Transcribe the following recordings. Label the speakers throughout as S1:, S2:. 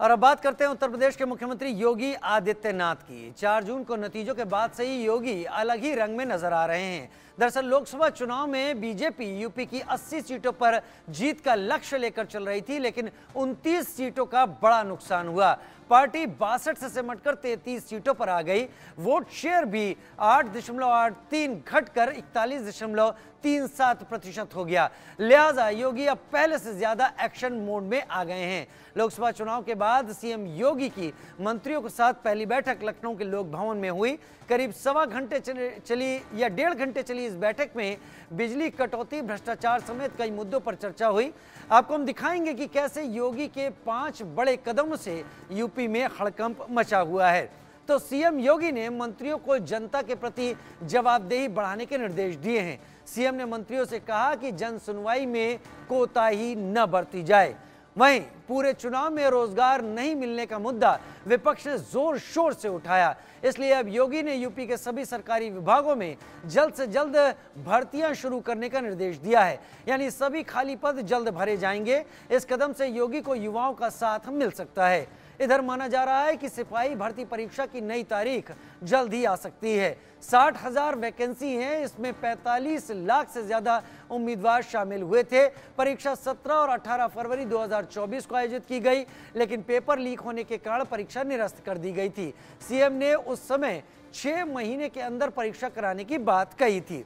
S1: और अब बात करते हैं उत्तर प्रदेश के मुख्यमंत्री योगी आदित्यनाथ की। 4 जून को नतीजों के बाद से ही योगी अलग ही रंग में नजर आ रहे हैं। दरअसल लोकसभा चुनाव में बीजेपी यूपी की 80 सीटों पर जीत का लक्ष्य लेकर चल रही थी, लेकिन 29 सीटों का बड़ा नुकसान हुआ। पार्टी 62 से सिमटकर 33 सीटों पर आ गई। वोट शेयर भी 8.83 घटकर 41.37% हो गया। लिहाजा योगी अब पहले से ज्यादा एक्शन मोड में आ गए हैं। लोकसभा चुनाव के बाद सीएम योगी की मंत्रियों के साथ पहली बैठक लखनऊ के लोक भवन में हुई। करीब 1.25 घंटे चली या 1.5 घंटे चली इस बैठक में बिजली कटौती, भ्रष्टाचार समेत कई मुद्दों पर चर्चा हुई। आपको हम दिखाएंगे कि कैसे योगी के 5 बड़े कदमों से यूपी में हड़कंप मचा हुआ है। तो सीएम योगी ने मंत्रियों को जनता के प्रति जवाबदेही बढ़ाने के निर्देश दिए हैं। सीएम ने मंत्रियों से कहा कि जन सुनवाई में कोताही न बरती जाए। वहीं पूरे चुनाव में रोजगार नहीं मिलने का मुद्दा विपक्ष ने जोर शोर से उठाया। इसलिए अब योगी ने यूपी के सभी सरकारी विभागों में जल्द से जल्द भर्तियां शुरू करने का निर्देश दिया है, यानी सभी खाली पद जल्द भरे जाएंगे। इस कदम से योगी को युवाओं का साथ मिल सकता है। इधर माना जा रहा है कि सिपाही भर्ती परीक्षा की नई तारीख जल्द ही आ सकती है। 60,000 वैकेंसी हैं, इसमें 45 लाख से ज्यादा उम्मीदवार शामिल हुए थे। परीक्षा 17 और 18 फरवरी 2024 को आयोजित की गई, लेकिन पेपर लीक होने के कारण परीक्षा निरस्त कर दी गई थी। सीएम ने उस समय 6 महीने के अंदर परीक्षा कराने की बात कही थई।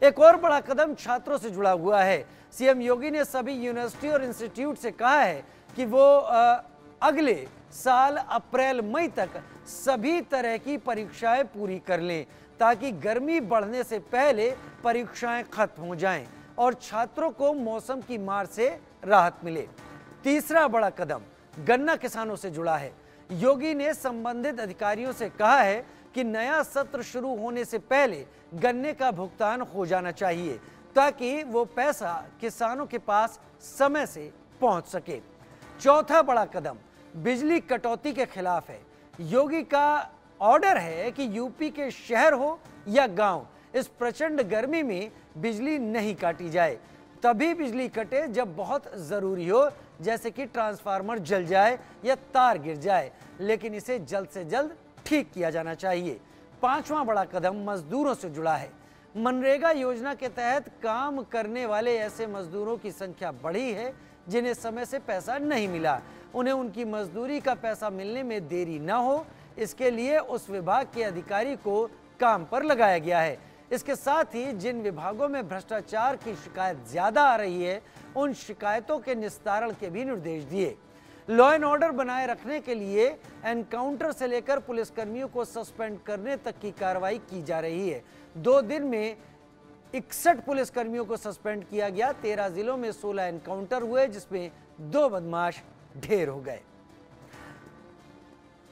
S1: एक और बड़ा कदम छात्रों से जुड़ा हुआ है। सीएम योगी ने सभी यूनिवर्सिटी और इंस्टीट्यूट से कहा है कि वो अगले साल अप्रैल मई तक सभी तरह की परीक्षाएं पूरी कर लें, ताकि गर्मी बढ़ने से पहले परीक्षाएं खत्म हो जाएं और छात्रों को मौसम की मार से राहत मिले। तीसरा बड़ा कदम गन्ना किसानों से जुड़ा है। योगी ने संबंधित अधिकारियों से कहा है कि नया सत्र शुरू होने से पहले गन्ने का भुगतान हो जाना चाहिए, ताकि वो पैसा किसानों के पास समय से पहुंच सके। चौथा बड़ा कदम बिजली कटौती के खिलाफ है। योगी का ऑर्डर है कि यूपी के शहर हो या गांव, इस प्रचंड गर्मी में बिजली नहीं काटी जाए। तभी बिजली कटे जब बहुत जरूरी हो, जैसे कि ट्रांसफार्मर जल जाए या तार गिर जाए, लेकिन इसे जल्द से जल्द ठीक किया जाना चाहिए। पांचवा बड़ा कदम मजदूरों से जुड़ा है। मनरेगा योजना के तहत काम करने वाले ऐसे मजदूरों की संख्या बढ़ी है जिन्हें समय से पैसा नहीं मिला। उन्हें उनकी मजदूरी का पैसा मिलने में देरी न हो, इसके लिए उस विभाग के अधिकारी को काम पर लगाया गया है। इसके साथ ही जिन विभागों में भ्रष्टाचार की शिकायत ज्यादा आ रही है, उन शिकायतों के निस्तारण के भी निर्देश दिए। लॉ एंड ऑर्डर बनाए रखने के लिए एनकाउंटर से लेकर पुलिसकर्मियों को सस्पेंड करने तक की कार्रवाई की जा रही है। 2 दिन में 61 पुलिसकर्मियों को सस्पेंड किया गया। 13 जिलों में 16 एनकाउंटर हुए, जिसमें 2 बदमाश ढेर हो गए।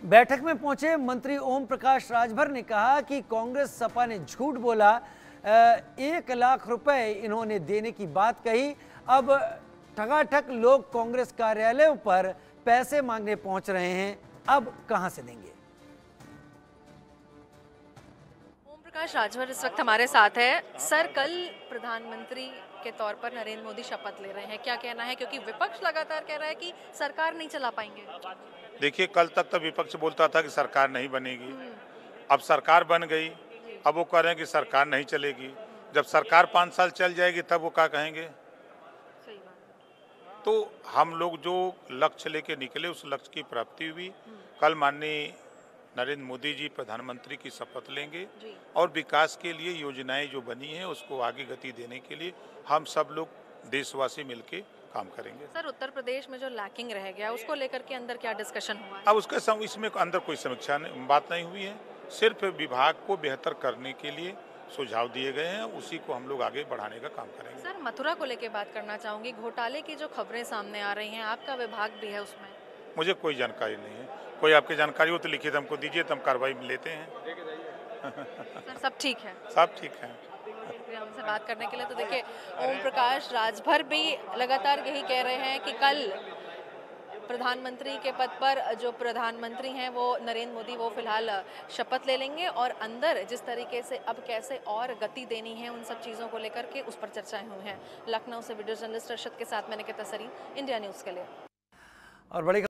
S1: बैठक में पहुंचे मंत्री ओम प्रकाश राजभर ने कहा कि कांग्रेस सपा ने झूठ बोला। 1 लाख रुपए इन्होंने देने की बात कही। अब ठगाठक लोग कांग्रेस कार्यालयों पर पैसे मांगने पहुंच रहे हैं, अब कहां से देंगे?
S2: ओम प्रकाश राजभर इस वक्त हमारे साथ है। सर, कल प्रधानमंत्री के तौर पर नरेंद्र मोदी शपथ ले रहे हैं, क्या कहना है? क्योंकि विपक्ष लगातार कह रहा है कि सरकार नहीं चला पाएंगे।
S3: देखिए, कल तक तो विपक्ष बोलता था कि सरकार नहीं बनेगी, अब सरकार बन गई, अब वो कह रहे हैं कि सरकार नहीं चलेगी। जब सरकार 5 साल चल जाएगी तब वो क्या कहेंगे?
S2: सही बात।
S3: तो हम लोग जो लक्ष्य लेके निकले उस लक्ष्य की प्राप्ति हुई। कल माननीय नरेंद्र मोदी जी प्रधानमंत्री की शपथ लेंगे और विकास के लिए योजनाएं जो बनी हैं उसको आगे गति देने के लिए हम सब लोग देशवासी मिलके काम करेंगे।
S2: सर, उत्तर प्रदेश में जो लैकिंग रह गया उसको लेकर के अंदर क्या डिस्कशन हुआ है?
S3: अब उसके इसमें अंदर कोई समीक्षा बात नहीं हुई है, सिर्फ विभाग को बेहतर करने के लिए सुझाव दिए गए हैं, उसी को हम लोग आगे बढ़ाने का काम करेंगे।
S2: सर, मथुरा को लेकर बात करना चाहूंगी। घोटाले की जो खबरें सामने आ रही हैं, आपका विभाग भी है उसमें?
S3: मुझे कोई जानकारी नहीं है। कोई आपकी जानकारी हो तो लिखित हमको दीजिए, तो हम कार्रवाई में लेते हैं।
S2: सर, सब ठीक है?
S3: सब ठीक है।
S2: हमसे बात करने के लिए। तो देखिए, ओम प्रकाश राजभर भी लगातार यही कह रहे हैं कि कल प्रधानमंत्री के पद पर जो प्रधानमंत्री हैं वो नरेंद्र मोदी, वो फिलहाल शपथ ले लेंगे और अंदर जिस तरीके से अब कैसे और गति देनी है उन सब चीज़ों को लेकर के उस पर चर्चाएं हुई हैं। लखनऊ से वीडियो जर्नलिस्ट अर्शद के साथ मैंने निकिता सरीन, इंडिया न्यूज़ के लिए।
S1: और बड़ी